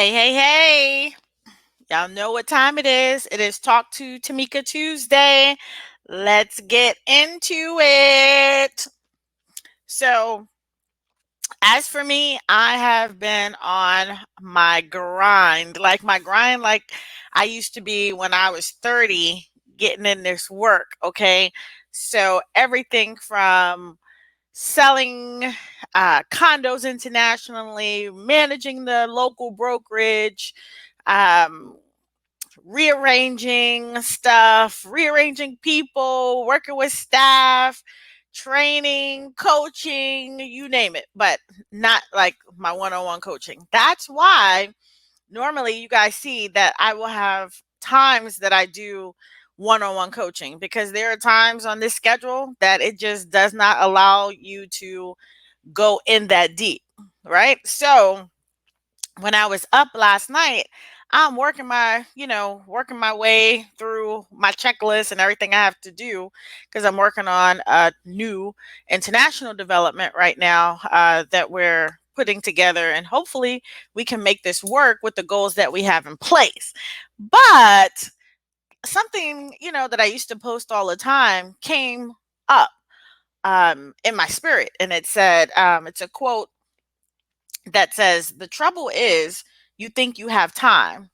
Hey, hey, hey. Y'all know what time it is. It is Talk to Tameka Tuesday. Let's get into it. So, as for me, I have been on my grind. Like I used to be when I was 30, getting in this work, okay? So, everything from selling condos internationally, managing the local brokerage, um, rearranging stuff, rearranging people, working with staff, training, coaching, you name it, but not like my one on one coaching. That's why normally you guys see that I will have times that I do one on one coaching because there are times on this schedule that it just does not allow you to go in that deep, right? So, when I was up last night, I'm working my way through my checklist and everything I have to do because I'm working on a new international development right now that we're putting together, and hopefully we can make this work with the goals that we have in place. But something that I used to post all the time came up in my spirit, and it said, it's a quote that says, "The trouble is, you think you have time,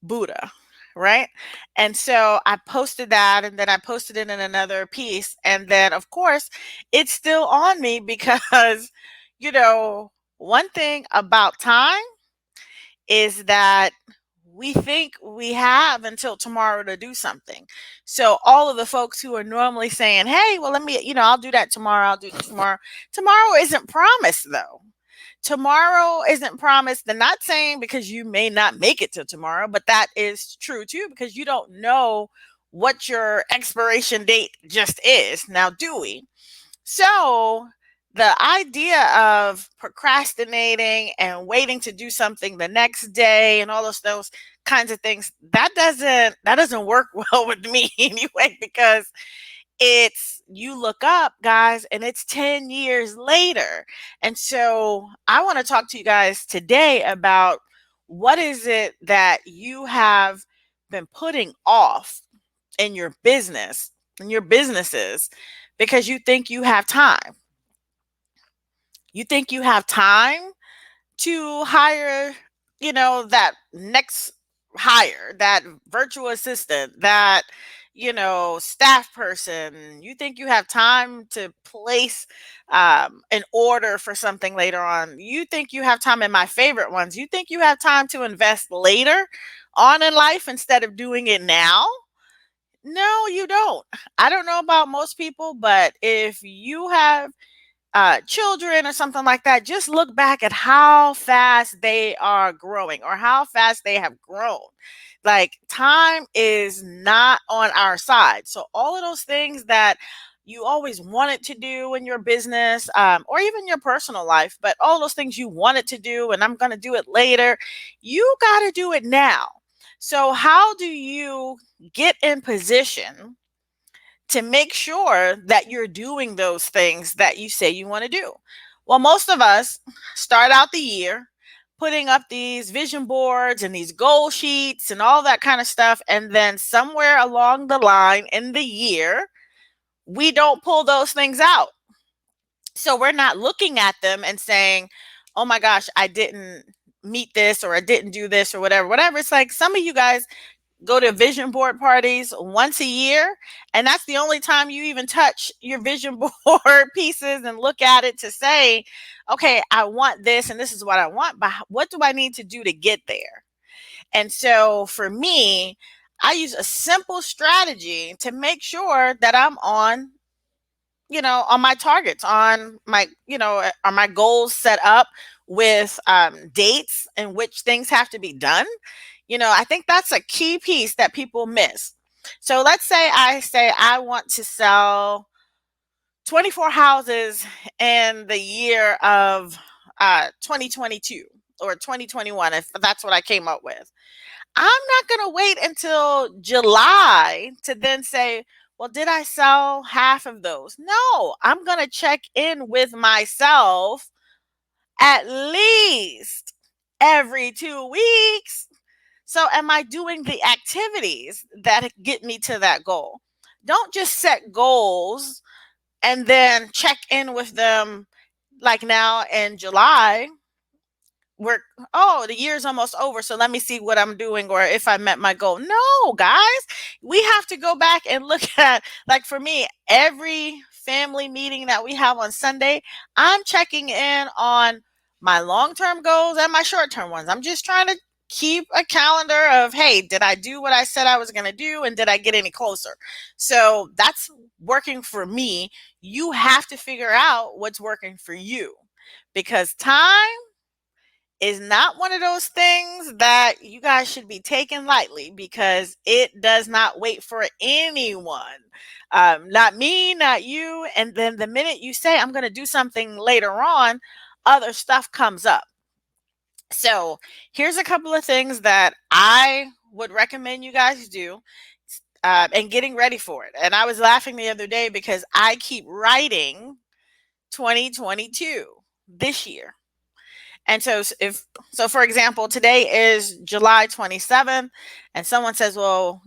Buddha." Right. And so I posted that, and then I posted it in another piece. And then, of course, it's still on me because, you know, one thing about time is that we think we have until tomorrow to do something. So all of the folks who are normally saying, "Hey, well, I'll do that tomorrow, I'll do it tomorrow." Tomorrow isn't promised, though. Tomorrow isn't promised. They're not saying because you may not make it to tomorrow, but that is true too because you don't know what your expiration date just is. Now, do we? So, the idea of procrastinating and waiting to do something the next day and all those kinds of things, that doesn't work well with me anyway, because it's you look up, guys, and it's 10 years later. And so I want to talk to you guys today about what is it that you have been putting off in your business, in your businesses, because you think you have time. You think you have time to hire, that next hire, that virtual assistant, that, staff person. You think you have time to place an order for something later on. You think you have time, in my favorite ones, you think you have time to invest later on in life instead of doing it now. No, you don't. I don't know about most people, but if you have children or something like that, just look back at how fast they are growing or how fast they have grown. Like, time is not on our side. So, all of those things that you always wanted to do in your business, or even your personal life, but all those things you wanted to do, and I'm going to do it later, you got to do it now. So, how do you get in position to make sure that you're doing those things that you say you want to do? Well, most of us start out the year putting up these vision boards and these goal sheets and all that kind of stuff. And then somewhere along the line in the year, we don't pull those things out. So we're not looking at them and saying, "Oh my gosh, I didn't meet this, or I didn't do this, or whatever." It's like some of you guys go to vision board parties once a year, and that's the only time you even touch your vision board pieces and look at it to say, "Okay, I want this, and this is what I want, but what do I need to do to get there?" And so for me, I use a simple strategy to make sure that I'm on my targets, on my, are my goals set up with dates in which things have to be done. I think that's a key piece that people miss. So let's say I want to sell 24 houses in the year of 2022 or 2021, if that's what I came up with. I'm not going to wait until July to then say, "Well, did I sell half of those?" No, I'm going to check in with myself at least every 2 weeks. So, am I doing the activities that get me to that goal? Don't just set goals and then check in with them like now in July. We're, oh, the year's almost over, so let me see what I'm doing or if I met my goal. No, guys, we have to go back and look at, like for me, every family meeting that we have on Sunday, I'm checking in on my long-term goals and my short-term ones. I'm just trying to keep a calendar of, hey, did I do what I said I was going to do, and did I get any closer? So that's working for me. You have to figure out what's working for you, because time is not one of those things that you guys should be taking lightly, because it does not wait for anyone. Not me, not you. And then the minute you say, I'm going to do something later on, other stuff comes up. So here's a couple of things that I would recommend you guys do, and getting ready for it. And I was laughing the other day because I keep writing 2022 this year. And so if so, for example, today is July 27th, and someone says, well,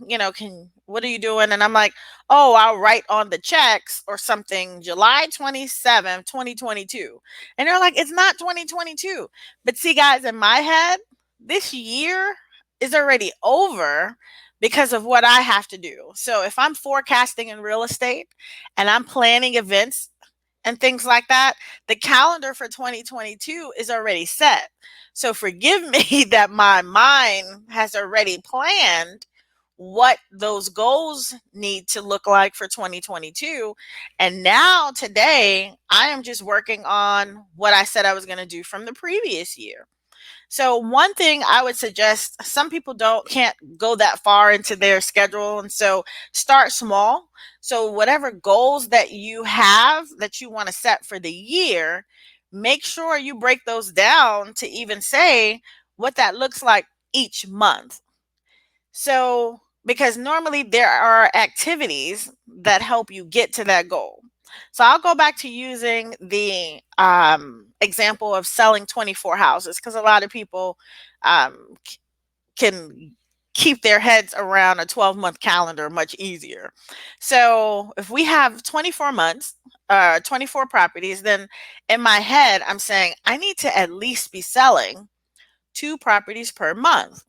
what are you doing? And I'm like, oh, I'll write on the checks or something, July 27th, 2022. And they're like, it's not 2022. But see, guys, in my head, this year is already over because of what I have to do. So if I'm forecasting in real estate and I'm planning events and things like that, the calendar for 2022 is already set. So forgive me that my mind has already planned what those goals need to look like for 2022. And now today, I am just working on what I said I was going to do from the previous year. So one thing I would suggest, some people can't go that far into their schedule, and so start small. So whatever goals that you have that you want to set for the year, make sure you break those down to even say what that looks like each month. So, because normally there are activities that help you get to that goal. So I'll go back to using the example of selling 24 houses, because a lot of people um, can keep their heads around a 12-month calendar much easier. So if we have 24 months, 24 properties, then in my head, I'm saying I need to at least be selling 2 properties per month.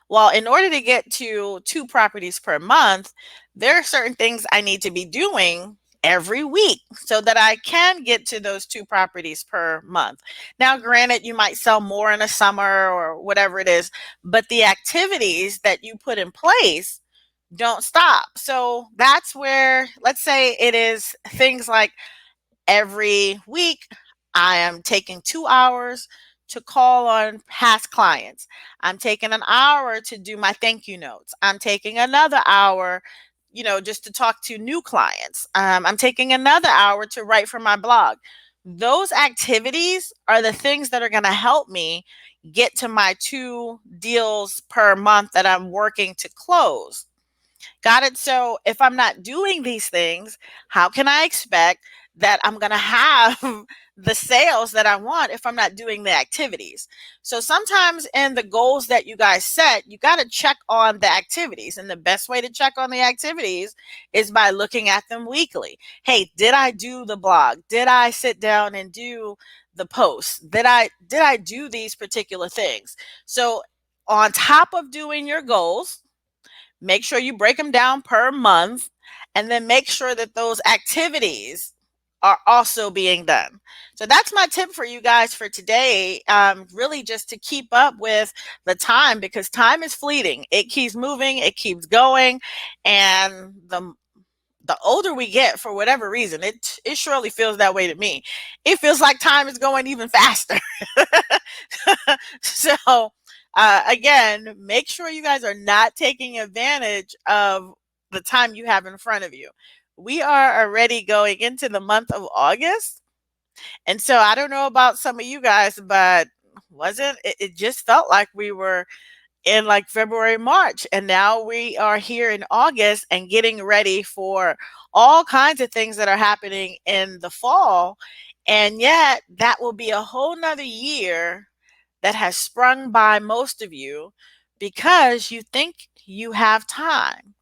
Well, in order to get to 2 properties per month, there are certain things I need to be doing every week so that I can get to those 2 properties per month. Now, granted, you might sell more in the summer or whatever it is, but the activities that you put in place don't stop. So that's where, let's say it is things like every week, I am taking 2 hours to call on past clients. I'm taking an hour to do my thank you notes. I'm taking another hour, just to talk to new clients. I'm taking another hour to write for my blog. Those activities are the things that are going to help me get to my 2 deals per month that I'm working to close. Got it? So if I'm not doing these things, how can I expect that I'm going to have the sales that I want if I'm not doing the activities? So sometimes in the goals that you guys set, you got to check on the activities. And the best way to check on the activities is by looking at them weekly. Hey, did I do the blog? Did I sit down and do the posts? Did I do these particular things? So on top of doing your goals, make sure you break them down per month, and then make sure that those activities are also being done. So that's my tip for you guys for today. Really just to keep up with the time, because time is fleeting. It keeps moving, it keeps going. And the older we get, for whatever reason, it surely feels that way to me. It feels like time is going even faster. So again, make sure you guys are not taking advantage of the time you have in front of you. We are already going into the month of August. And so I don't know about some of you guys, but wasn't it, it just felt like we were in like February, March, and now we are here in August and getting ready for all kinds of things that are happening in the fall. And yet that will be a whole nother year that has sprung by most of you because you think you have time.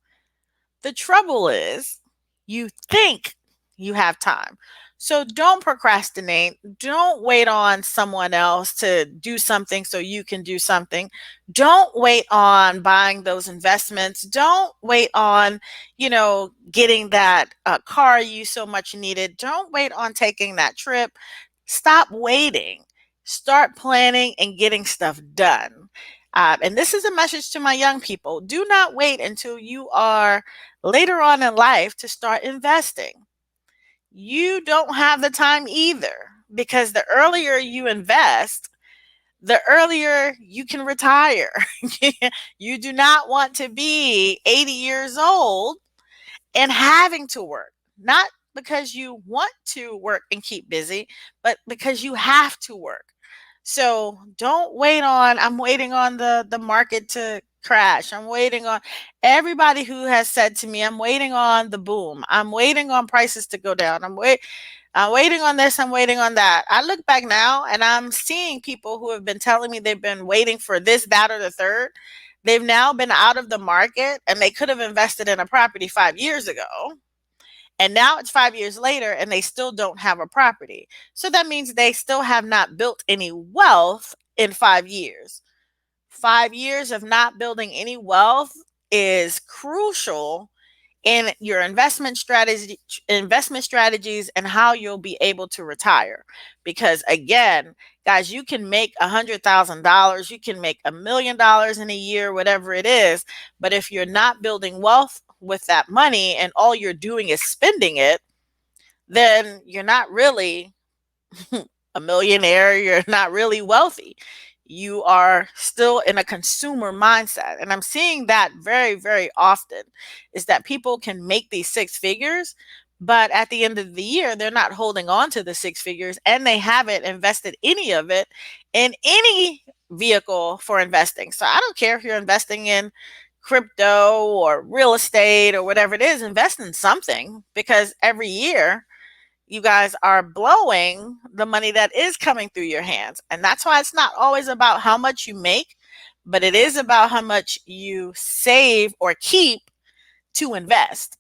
The trouble is, you think you have time. So don't procrastinate. Don't wait on someone else to do something so you can do something. Don't wait on buying those investments. Don't wait on, getting that car you so much needed. Don't wait on taking that trip. Stop waiting. Start planning and getting stuff done. And this is a message to my young people. Do not wait until you are later on in life to start investing. You don't have the time either, because the earlier you invest, the earlier you can retire. You do not want to be 80 years old and having to work, not because you want to work and keep busy, but because you have to work. So don't wait on, I'm waiting on the market to crash. I'm waiting on everybody who has said to me, I'm waiting on the boom. I'm waiting on prices to go down. I'm waiting on this. I'm waiting on that. I look back now and I'm seeing people who have been telling me they've been waiting for this, that, or the third. They've now been out of the market and they could have invested in a property 5 years ago. And now it's 5 years later and they still don't have a property. So that means they still have not built any wealth in 5 years. 5 years of not building any wealth is crucial in your investment strategies and how you'll be able to retire. Because again, guys, you can make $100,000, you can make $1 million in a year, whatever it is, but if you're not building wealth with that money and all you're doing is spending it, then you're not really a millionaire, you're not really wealthy. You are still in a consumer mindset. And I'm seeing that very, very often, is that people can make these six figures, but at the end of the year, they're not holding on to the six figures and they haven't invested any of it in any vehicle for investing. So I don't care if you're investing in crypto or real estate or whatever it is, invest in something, because every year you guys are blowing the money that is coming through your hands. And that's why it's not always about how much you make, but it is about how much you save or keep to invest.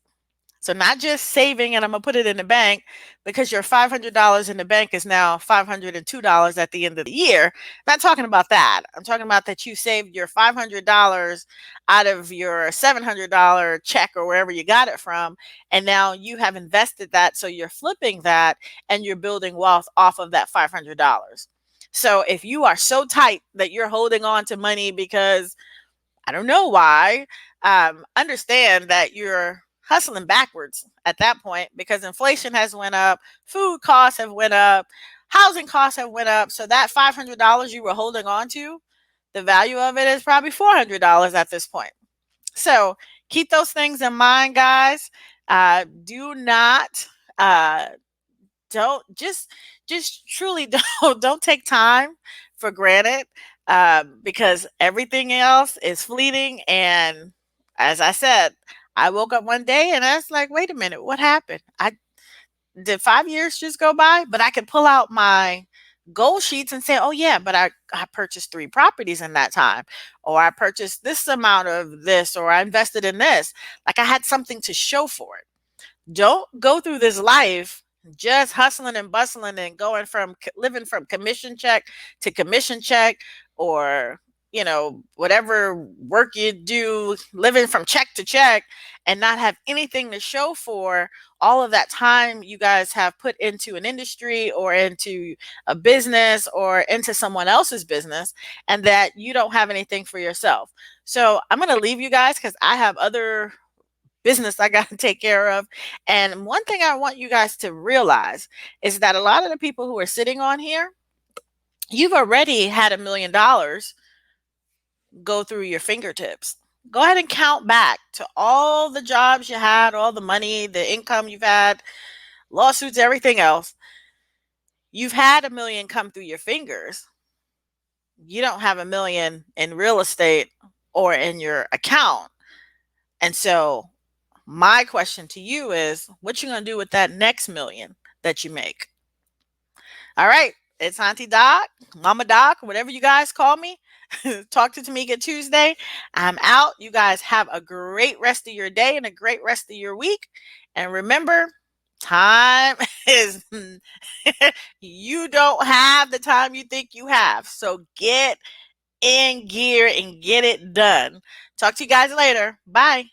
So not just saving and I'm going to put it in the bank, because your $500 in the bank is now $502 at the end of the year. I'm not talking about that. I'm talking about that you saved your $500 out of your $700 check or wherever you got it from. And now you have invested that. So you're flipping that and you're building wealth off of that $500. So if you are so tight that you're holding on to money because I don't know why, understand that you're hustling backwards at that point, because inflation has went up, food costs have went up, housing costs have went up. So that $500 you were holding on to, the value of it is probably $400 at this point. So keep those things in mind, guys. Do not don't just truly don't take time for granted, because everything else is fleeting. And as I said, I woke up one day and I was like, wait a minute, what happened? I did 5 years just go by? But I could pull out my goal sheets and say, oh yeah, but I purchased 3 properties in that time, or I purchased this amount of this, or I invested in this. Like I had something to show for it. Don't go through this life just hustling and bustling and going from living from commission check to commission check, or whatever work you do, living from check to check, and not have anything to show for all of that time you guys have put into an industry or into a business or into someone else's business, and that you don't have anything for yourself. So I'm going to leave you guys because I have other business I got to take care of. And one thing I want you guys to realize is that a lot of the people who are sitting on here, you've already had $1 million go through your fingertips. Go ahead and count back to all the jobs you had, all the money, the income you've had, lawsuits, everything else. You've had $1 million come through your fingers. You don't have $1 million in real estate or in your account. And so my question to you is, what you going to do with that next $1 million that you make? All right. It's Auntie Doc, Mama Doc, whatever you guys call me. Talk to Tameka Tuesday. I'm out. You guys have a great rest of your day and a great rest of your week. And remember, time is, you don't have the time you think you have. So get in gear and get it done. Talk to you guys later. Bye.